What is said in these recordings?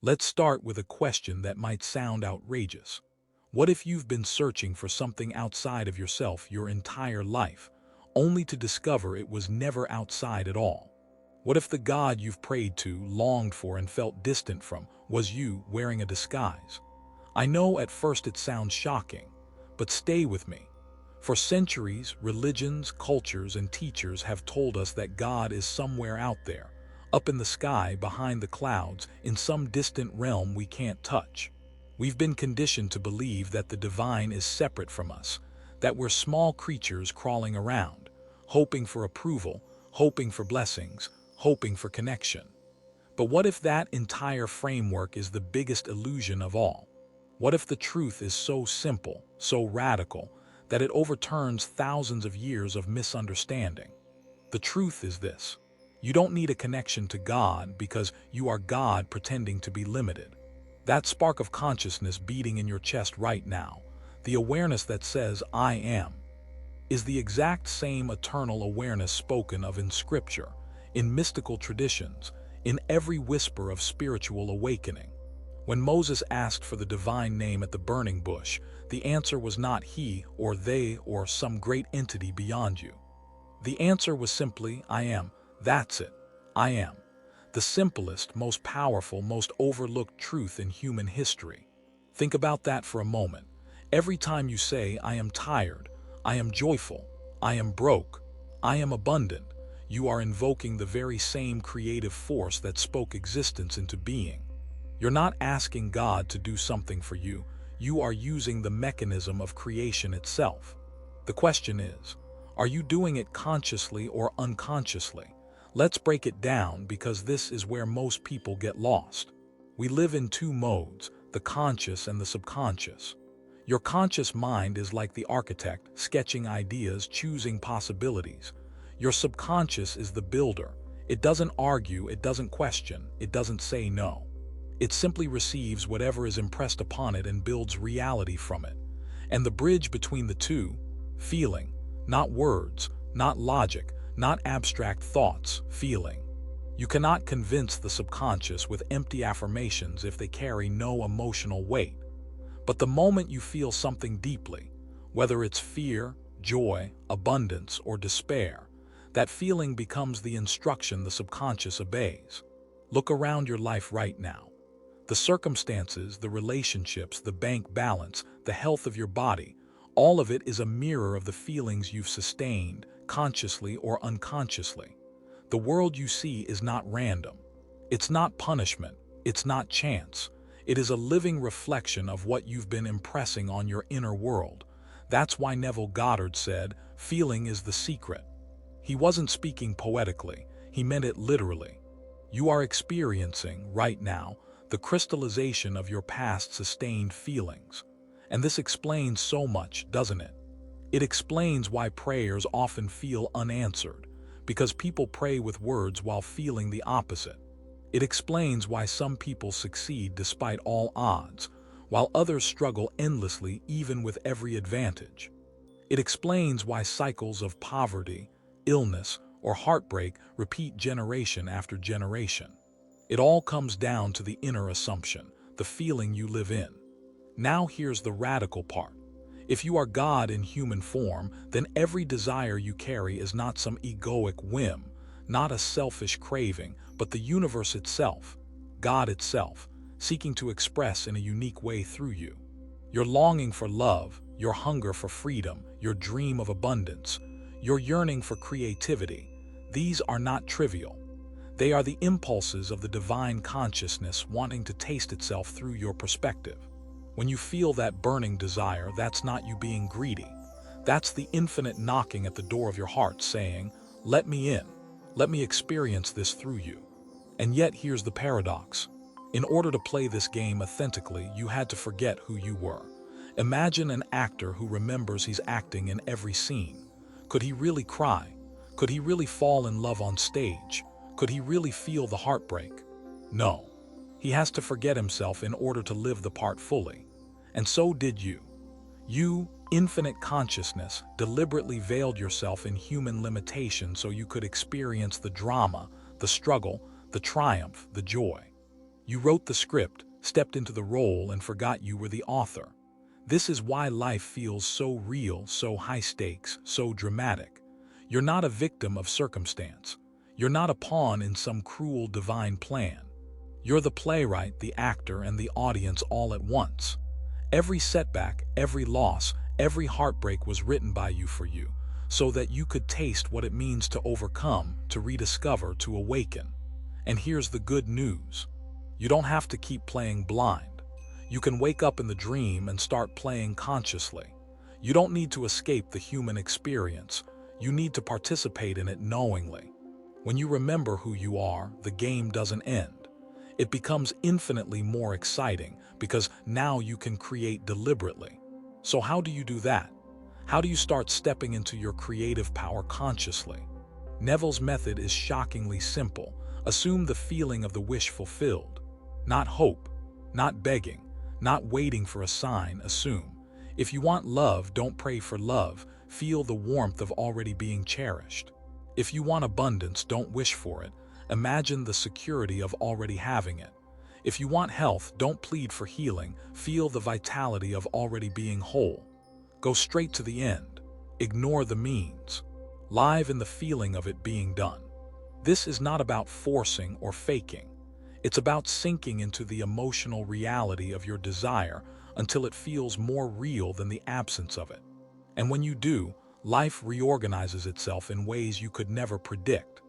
Let's start with a question that might sound outrageous. What if you've been searching for something outside of yourself your entire life, only to discover it was never outside at all? What if the God you've prayed to, longed for, and felt distant from was you wearing a disguise? I know at first it sounds shocking, but stay with me. For centuries, religions, cultures, and teachers have told us that God is somewhere out there, up in the sky, behind the clouds, in some distant realm we can't touch. We've been conditioned to believe that the divine is separate from us, that we're small creatures crawling around, hoping for approval, hoping for blessings, hoping for connection. But what if that entire framework is the biggest illusion of all? What if the truth is so simple, so radical, that it overturns thousands of years of misunderstanding? The truth is this: you don't need a connection to God because you are God pretending to be limited. That spark of consciousness beating in your chest right now, the awareness that says, "I am," is the exact same eternal awareness spoken of in Scripture, in mystical traditions, in every whisper of spiritual awakening. When Moses asked for the divine name at the burning bush, the answer was not he or they or some great entity beyond you. The answer was simply, "I am." That's it. I am. The simplest, most powerful, most overlooked truth in human history. Think about that for a moment. Every time you say, "I am tired," "I am joyful," "I am broke," "I am abundant," you are invoking the very same creative force that spoke existence into being. You're not asking God to do something for you. You are using the mechanism of creation itself. The question is, are you doing it consciously or unconsciously? Let's break it down because this is where most people get lost. We live in two modes, the conscious and the subconscious. Your conscious mind is like the architect, sketching ideas, choosing possibilities. Your subconscious is the builder. It doesn't argue, it doesn't question, it doesn't say no. It simply receives whatever is impressed upon it and builds reality from it. And the bridge between the two, feeling, not words, not logic, not abstract thoughts, feeling. You cannot convince the subconscious with empty affirmations if they carry no emotional weight. But the moment you feel something deeply, whether it's fear, joy, abundance, or despair, that feeling becomes the instruction the subconscious obeys. Look around your life right now. The circumstances, the relationships, the bank balance, the health of your body, all of it is a mirror of the feelings you've sustained, consciously or unconsciously. The world you see is not random. It's not punishment. It's not chance. It is a living reflection of what you've been impressing on your inner world. That's why Neville Goddard said, "Feeling is the secret." He wasn't speaking poetically. He meant it literally. You are experiencing, right now, the crystallization of your past sustained feelings. And this explains so much, doesn't it? It explains why prayers often feel unanswered, because people pray with words while feeling the opposite. It explains why some people succeed despite all odds, while others struggle endlessly even with every advantage. It explains why cycles of poverty, illness, or heartbreak repeat generation after generation. It all comes down to the inner assumption, the feeling you live in. Now here's the radical part. If you are God in human form, then every desire you carry is not some egoic whim, not a selfish craving, but the universe itself, God itself, seeking to express in a unique way through you. Your longing for love, your hunger for freedom, your dream of abundance, your yearning for creativity, these are not trivial. They are the impulses of the divine consciousness wanting to taste itself through your perspective. When you feel that burning desire, that's not you being greedy. That's the infinite knocking at the door of your heart saying, "Let me in. Let me experience this through you." And yet here's the paradox. In order to play this game authentically, you had to forget who you were. Imagine an actor who remembers he's acting in every scene. Could he really cry? Could he really fall in love on stage? Could he really feel the heartbreak? No. He has to forget himself in order to live the part fully. And so did you. You, infinite consciousness, deliberately veiled yourself in human limitation so you could experience the drama, the struggle, the triumph, the joy. You wrote the script, stepped into the role, and forgot you were the author. This is why life feels so real, so high stakes, so dramatic. You're not a victim of circumstance. You're not a pawn in some cruel divine plan. You're the playwright, the actor, and the audience all at once. Every setback, every loss, every heartbreak was written by you for you, so that you could taste what it means to overcome, to rediscover, to awaken. And here's the good news. You don't have to keep playing blind. You can wake up in the dream and start playing consciously. You don't need to escape the human experience. You need to participate in it knowingly. When you remember who you are, the game doesn't end. It becomes infinitely more exciting because now you can create deliberately. So how do you do that? How do you start stepping into your creative power consciously? Neville's method is shockingly simple. Assume the feeling of the wish fulfilled. Not hope, not begging, not waiting for a sign. Assume. If you want love, don't pray for love. Feel the warmth of already being cherished. If you want abundance, don't wish for it. Imagine the security of already having it. If you want health, don't plead for healing. Feel the vitality of already being whole. Go straight to the end. Ignore the means. Live in the feeling of it being done. This is not about forcing or faking. It's about sinking into the emotional reality of your desire until it feels more real than the absence of it. And when you do, life reorganizes itself in ways you could never predict.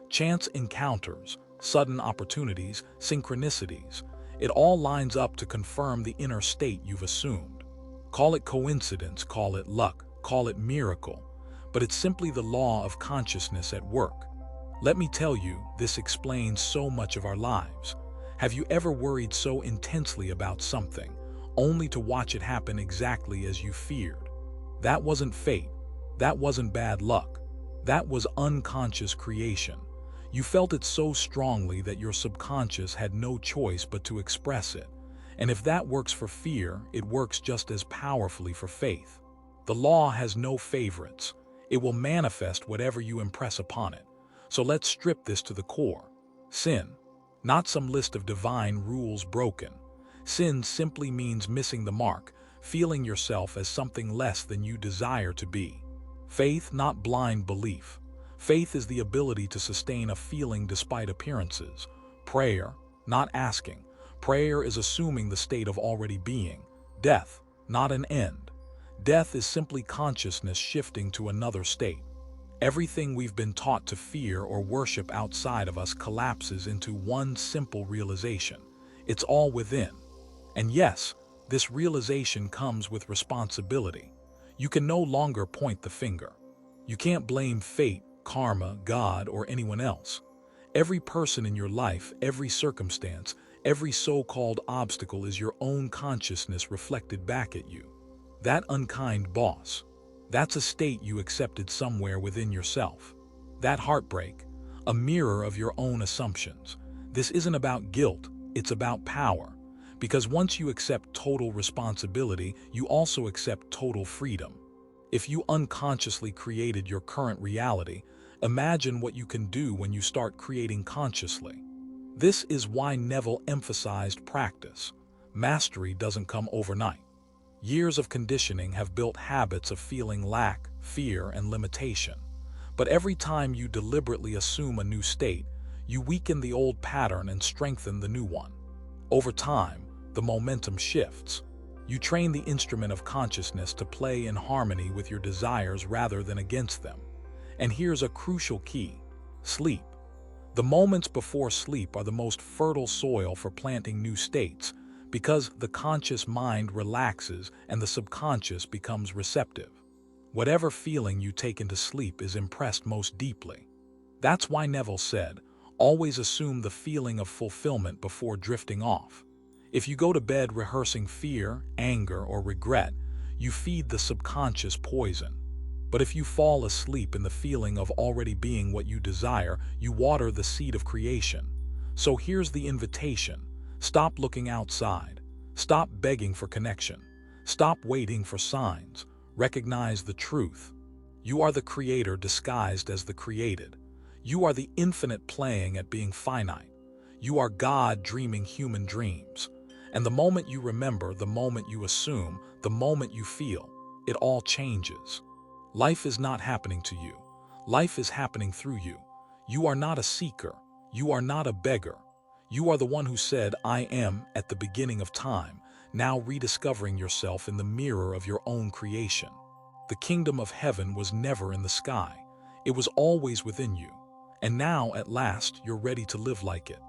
Chance encounters, sudden opportunities, synchronicities, it all lines up to confirm the inner state you've assumed. Call it coincidence, call it luck, call it miracle, but it's simply the law of consciousness at work. Let me tell you, this explains so much of our lives. Have you ever worried so intensely about something, only to watch it happen exactly as you feared? That wasn't fate. That wasn't bad luck. That was unconscious creation. You felt it so strongly that your subconscious had no choice but to express it. And if that works for fear, it works just as powerfully for faith. The law has no favorites. It will manifest whatever you impress upon it. So let's strip this to the core. Sin, not some list of divine rules broken. Sin simply means missing the mark, feeling yourself as something less than you desire to be. Faith, not blind belief. Faith is the ability to sustain a feeling despite appearances. Prayer, not asking. Prayer is assuming the state of already being. Death, not an end. Death is simply consciousness shifting to another state. Everything we've been taught to fear or worship outside of us collapses into one simple realization. It's all within. And yes, this realization comes with responsibility. You can no longer point the finger. You can't blame fate, karma, God, or anyone else. Every person in your life, every circumstance, every so-called obstacle is your own consciousness reflected back at you. That unkind boss, that's a state you accepted somewhere within yourself. That heartbreak, a mirror of your own assumptions. This isn't about guilt, it's about power. Because once you accept total responsibility, you also accept total freedom. If you unconsciously created your current reality, imagine what you can do when you start creating consciously. This is why Neville emphasized practice. Mastery doesn't come overnight. Years of conditioning have built habits of feeling lack, fear, and limitation. But every time you deliberately assume a new state, you weaken the old pattern and strengthen the new one. Over time, the momentum shifts. You train the instrument of consciousness to play in harmony with your desires rather than against them. And here's a crucial key: sleep. The moments before sleep are the most fertile soil for planting new states, because the conscious mind relaxes and the subconscious becomes receptive. Whatever feeling you take into sleep is impressed most deeply. That's why Neville said, always assume the feeling of fulfillment before drifting off. If you go to bed rehearsing fear, anger, or regret, you feed the subconscious poison. But if you fall asleep in the feeling of already being what you desire, you water the seed of creation. So here's the invitation. Stop looking outside. Stop begging for connection. Stop waiting for signs. Recognize the truth. You are the creator disguised as the created. You are the infinite playing at being finite. You are God dreaming human dreams. And the moment you remember, the moment you assume, the moment you feel, it all changes. Life is not happening to you. Life is happening through you. You are not a seeker. You are not a beggar. You are the one who said, "I am," at the beginning of time, now rediscovering yourself in the mirror of your own creation. The kingdom of heaven was never in the sky. It was always within you. And now, at last, you're ready to live like it.